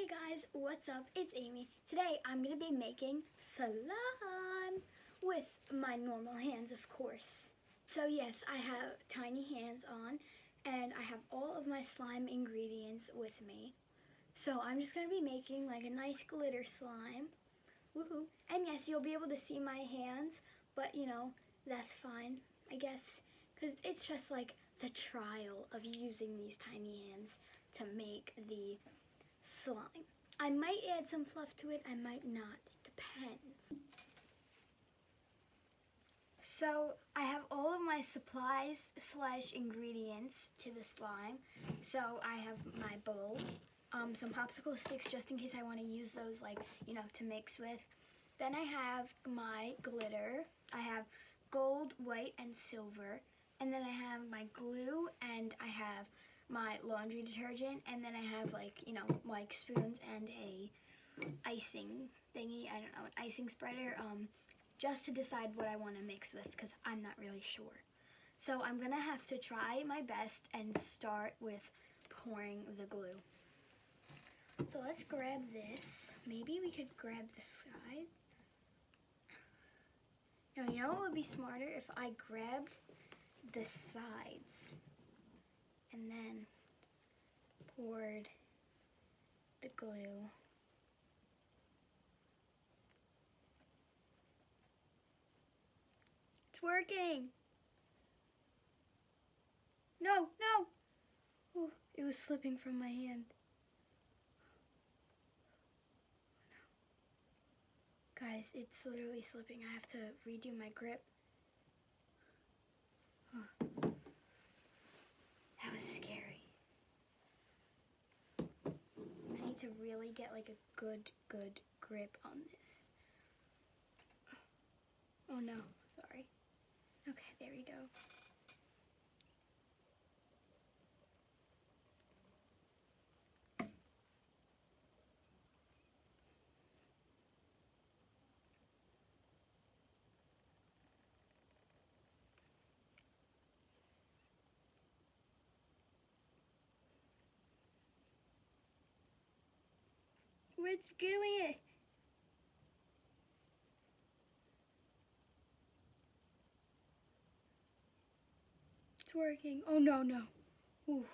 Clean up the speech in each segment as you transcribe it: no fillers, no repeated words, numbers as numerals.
guys, what's up? It's Amy. Today I'm going to be making slime with my normal hands, of course. So yes, I have tiny hands on and I have all of my slime ingredients with me. So I'm just going to be making like a nice glitter slime. Woohoo. And yes, you'll be able to see my hands, but you know, that's fine, I guess, because it's just like the trial of using these tiny hands to make the slime. I might add some fluff to it, I might not, it depends. So I have all of my supplies / ingredients to the slime. So I have my bowl, some popsicle sticks just in case I want to use those, like, you know, to mix with. Then I have my glitter. I have gold, white, and silver. And then I have my glue, and I have my laundry detergent, and then I have, like, you know, like spoons and a icing thingy, I don't know, an icing spreader, just to decide what I want to mix with, because I'm not really sure. So I'm going to have to try my best and start with pouring the glue. So let's grab this. Maybe we could grab the side. Now, you know what would be smarter? If I grabbed the sides and then poured the glue. It's working! No! Oh, it was slipping from my hand. Guys, it's literally slipping. I have to redo my grip. Oh. That was scary. I need to really get like a good grip on this. Oh no, sorry. Okay, there we go. Where's doing it? It's working. Oh no. Ooh.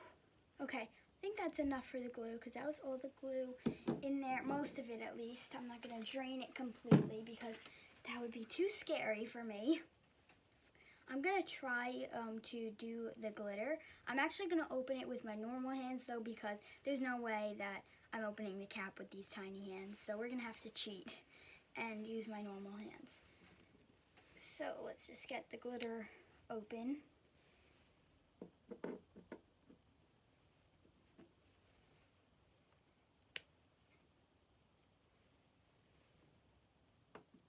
Okay, I think that's enough for the glue because that was all the glue in there, most of it at least. I'm not going to drain it completely because that would be too scary for me. I'm going to try to do the glitter. I'm actually going to open it with my normal hands though, because there's no way that I'm opening the cap with these tiny hands. So we're going to have to cheat and use my normal hands. So let's just get the glitter open.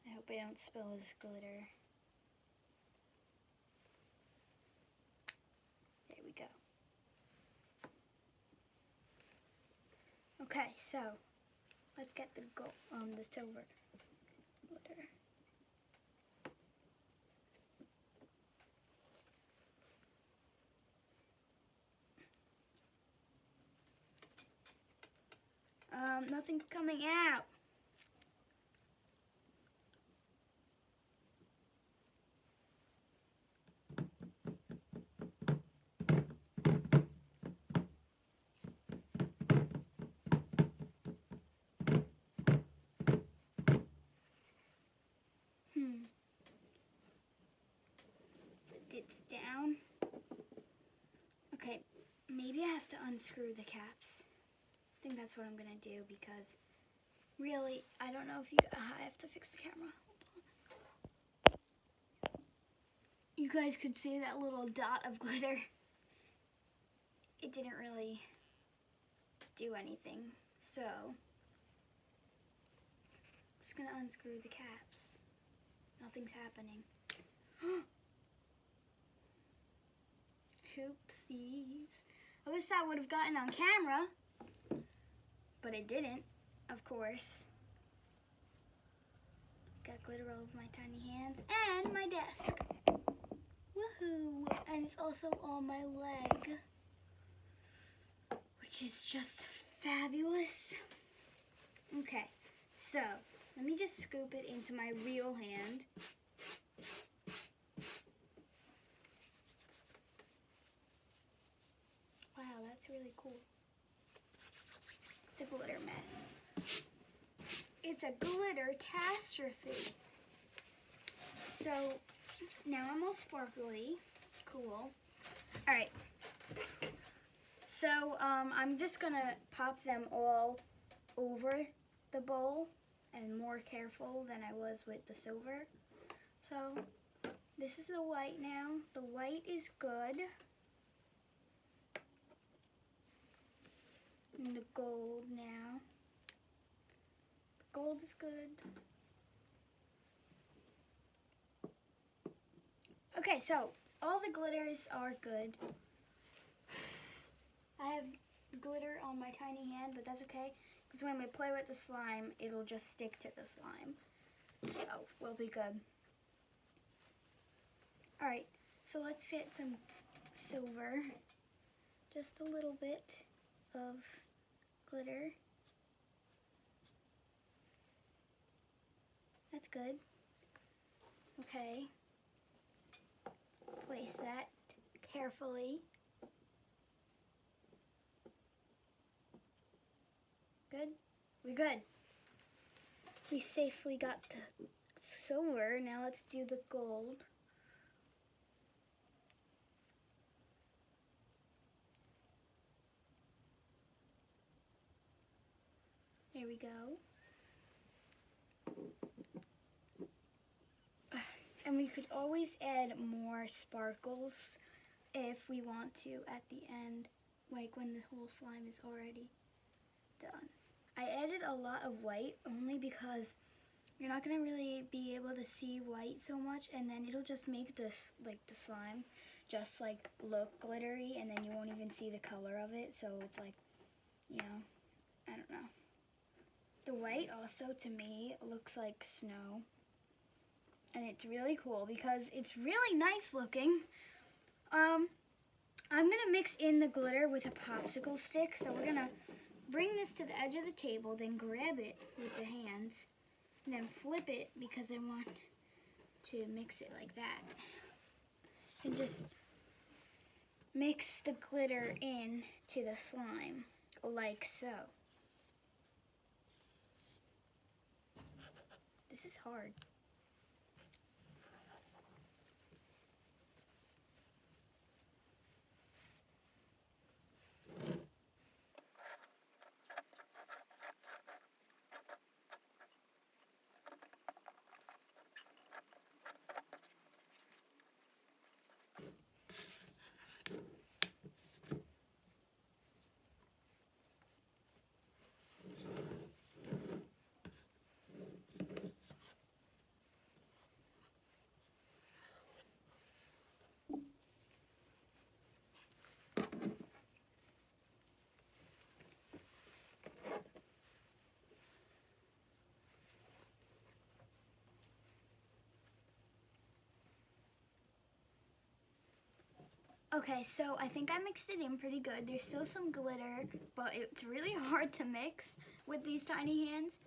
I hope I don't spill this glitter. There we go. Okay, so let's get the silver glitter. Nothing's coming out. It's down. Okay, maybe I have to unscrew the caps. I think that's what I'm gonna do because really, I don't know if I have to fix the camera. Hold on. You guys could see that little dot of glitter. It didn't really do anything, so I'm just gonna unscrew the caps. Nothing's happening. Oopsies. I wish that would have gotten on camera, but it didn't, of course. Got glitter all over my tiny hands and my desk. Woohoo! And it's also on my leg, which is just fabulous. Okay, so let me just scoop it into my real hand. Wow, that's really cool. It's a glitter mess. It's a glitter catastrophe. So now I'm all sparkly. Cool. All right. So I'm just gonna pop them all over the bowl and more careful than I was with the silver. So this is the white now. The white is good. And the gold now. The gold is good. Okay, so all the glitters are good. I have glitter on my tiny hand, but that's okay, because when we play with the slime, it'll just stick to the slime. So we'll be good. Alright, so let's get some silver. Just a little bit of glitter. That's good. Okay. Place that carefully. Good? We're good. We safely got the silver. Now let's do the gold. There we go. And we could always add more sparkles if we want to at the end, like when the whole slime is already done. I added a lot of white only because you're not going to really be able to see white so much, and then it'll just make this, like the slime, just like look glittery, and then you won't even see the color of it, so it's like, you know, I don't know. The white also, to me, looks like snow. And it's really cool because it's really nice looking. I'm gonna mix in the glitter with a popsicle stick. So we're gonna bring this to the edge of the table, then grab it with the hands, and then flip it because I want to mix it like that. And just mix the glitter in to the slime, like so. This is hard. Okay, so I think I mixed it in pretty good. There's still some glitter, but it's really hard to mix with these tiny hands.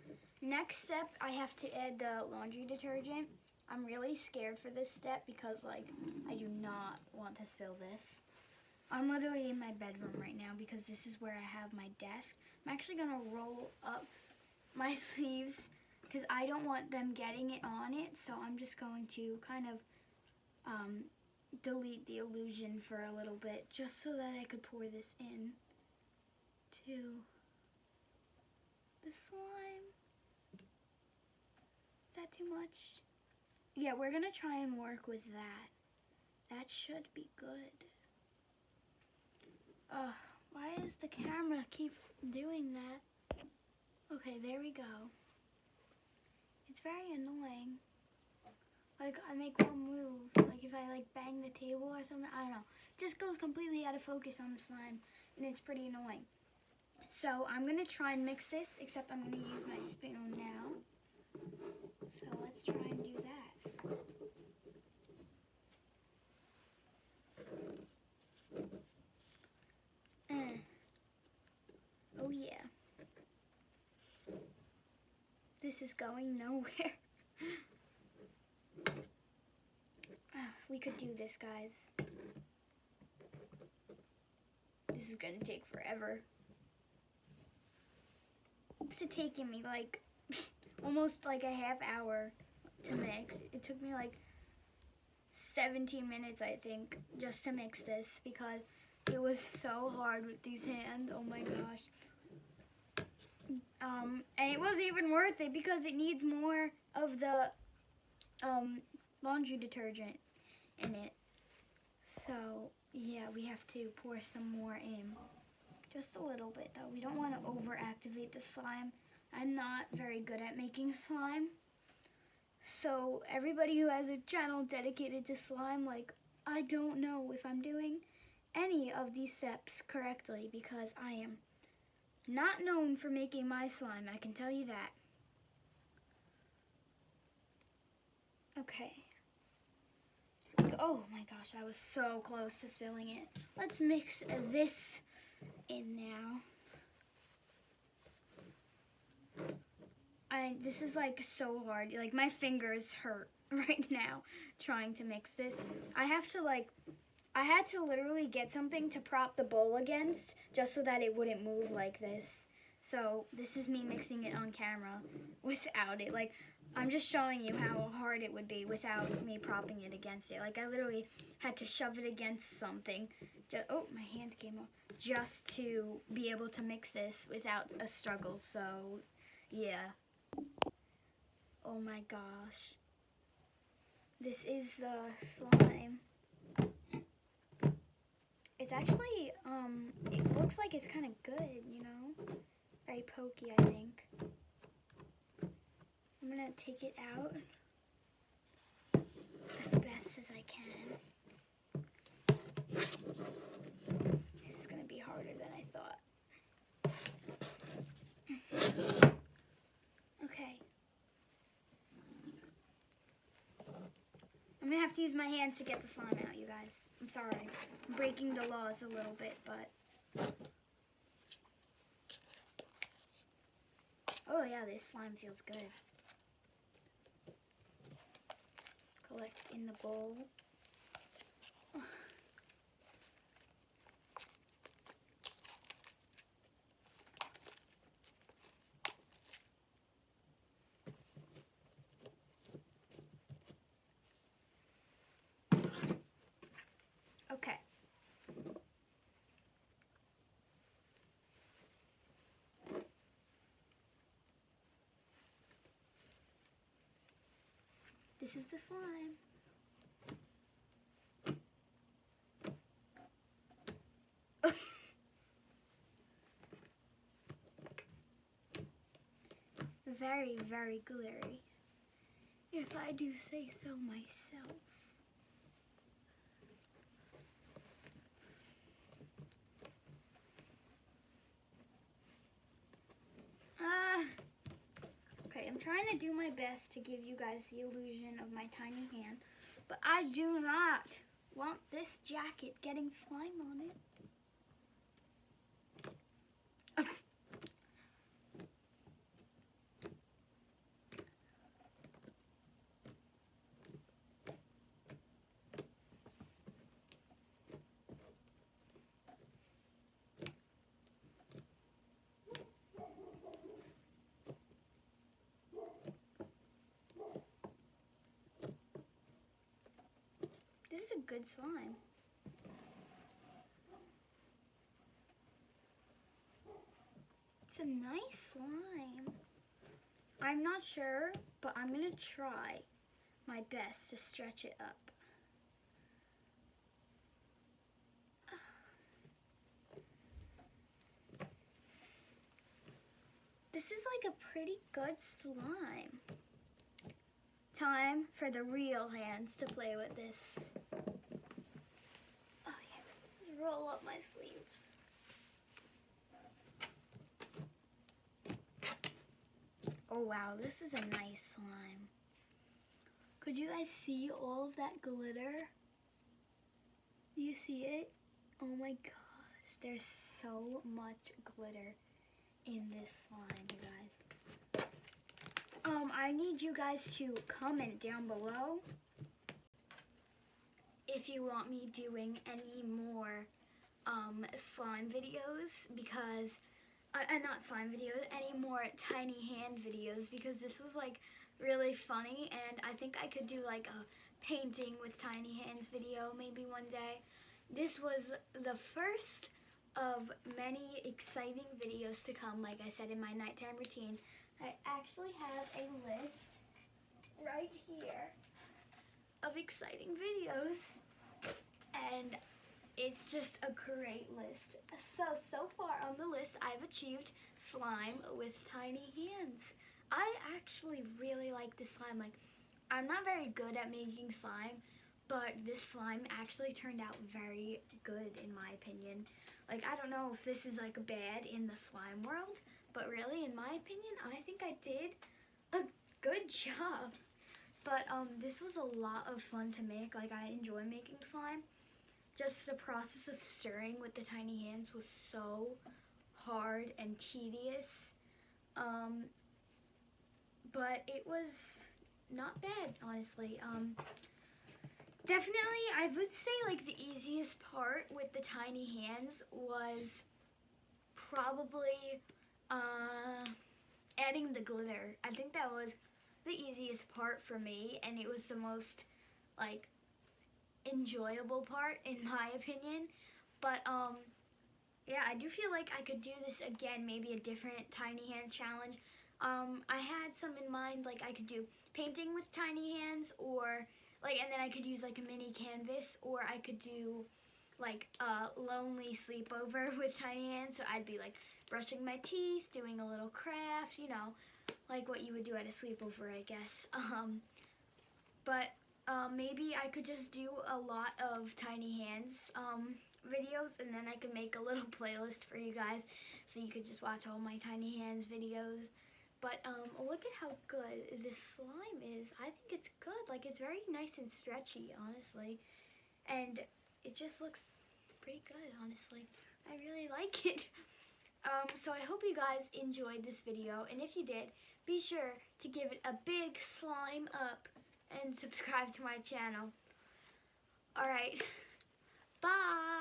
Next step, I have to add the laundry detergent. I'm really scared for this step because, like, I do not want to spill this. I'm literally in my bedroom right now because this is where I have my desk. I'm actually going to roll up my sleeves because I don't want them getting it on it, so I'm just going to kind of delete the illusion for a little bit just so that I could pour this in to the slime. Is that too much? Yeah, we're gonna try and work with that. That should be good. Why does the camera keep doing that? Okay, there we go. It's very annoying. Like, I make one move, like if I like bang the table or something, I don't know. It just goes completely out of focus on the slime, and it's pretty annoying. So I'm gonna try and mix this, except I'm gonna use my spoon now. So let's try and do that. Oh yeah. This is going nowhere. We could do this, guys. This is gonna take forever. It's taking me like almost like a half hour to mix. It took me like 17 minutes, I think, just to mix this because it was so hard with these hands. Oh my gosh. And it wasn't even worth it because it needs more of the laundry detergent in it. So yeah, we have to pour some more in. Just a little bit though. We don't want to over-activate the slime. I'm not very good at making slime. So everybody who has a channel dedicated to slime, like, I don't know if I'm doing any of these steps correctly because I am not known for making my slime, I can tell you that. Okay. Oh my gosh, I was so close to spilling it. Let's mix this in now. This is like so hard. Like my fingers hurt right now trying to mix this. I had to literally get something to prop the bowl against just so that it wouldn't move like this. So this is me mixing it on camera without it. Like I'm just showing you how hard it would be without me propping it against it. Like I literally had to shove it against something. Oh, my hand came off. Just to be able to mix this without a struggle. So yeah. Oh my gosh. This is the slime. It's actually, it looks like it's kind of good, you know? Very pokey, I think. I'm gonna take it out as best as I can. This is gonna be harder than I thought. Okay. I'm gonna have to use my hands to get the slime out, you guys. I'm sorry. I'm breaking the laws a little bit, but... Oh yeah, this slime feels good. Collect in the bowl. Ugh. Okay. This is the slime. Very, very glittery, if I do say so myself. Okay, I'm trying to do my best to give you guys the illusion of my tiny hand, but I do not want this jacket getting slime on it. This is a good slime. It's a nice slime. I'm not sure, but I'm gonna try my best to stretch it up. This is like a pretty good slime. Time for the real hands to play with this. Oh yeah, let's roll up my sleeves. Oh wow, this is a nice slime. Could you guys see all of that glitter? Do you see it? Oh my gosh, there's so much glitter in this slime, you guys. I need you guys to comment down below if you want me doing any more slime videos, because not slime videos, any more tiny hand videos, because this was like really funny, and I think I could do like a painting with tiny hands video maybe one day. This was the first of many exciting videos to come, like I said, in my nighttime routine. I actually have a list right here of exciting videos, and it's just a great list. So far on the list, I've achieved slime with tiny hands. I actually really like this slime. Like, I'm not very good at making slime, but this slime actually turned out very good in my opinion. Like, I don't know if this is like bad in the slime world, but really in my opinion, I think I did a good job. But this was a lot of fun to make. Like, I enjoy making slime. Just the process of stirring with the tiny hands was so hard and tedious. But it was not bad, honestly. Definitely, I would say like the easiest part with the tiny hands was probably adding the glitter. I think that was the easiest part for me, and it was the most like enjoyable part in my opinion. But yeah, I do feel like I could do this again, maybe a different tiny hands challenge. I had some in mind, like I could do painting with tiny hands, or like, and then I could use like a mini canvas, or I could do like a lonely sleepover with tiny hands. So I'd be like brushing my teeth, doing a little craft, you know, like what you would do at a sleepover, I guess. But maybe I could just do a lot of tiny hands videos, and then I could make a little playlist for you guys, so you could just watch all my tiny hands videos. But look at how good this slime is. I think it's good. Like, it's very nice and stretchy, honestly. And it just looks pretty good, honestly. I really like it. So I hope you guys enjoyed this video. And if you did, be sure to give it a big slime up and subscribe to my channel. Alright. Bye.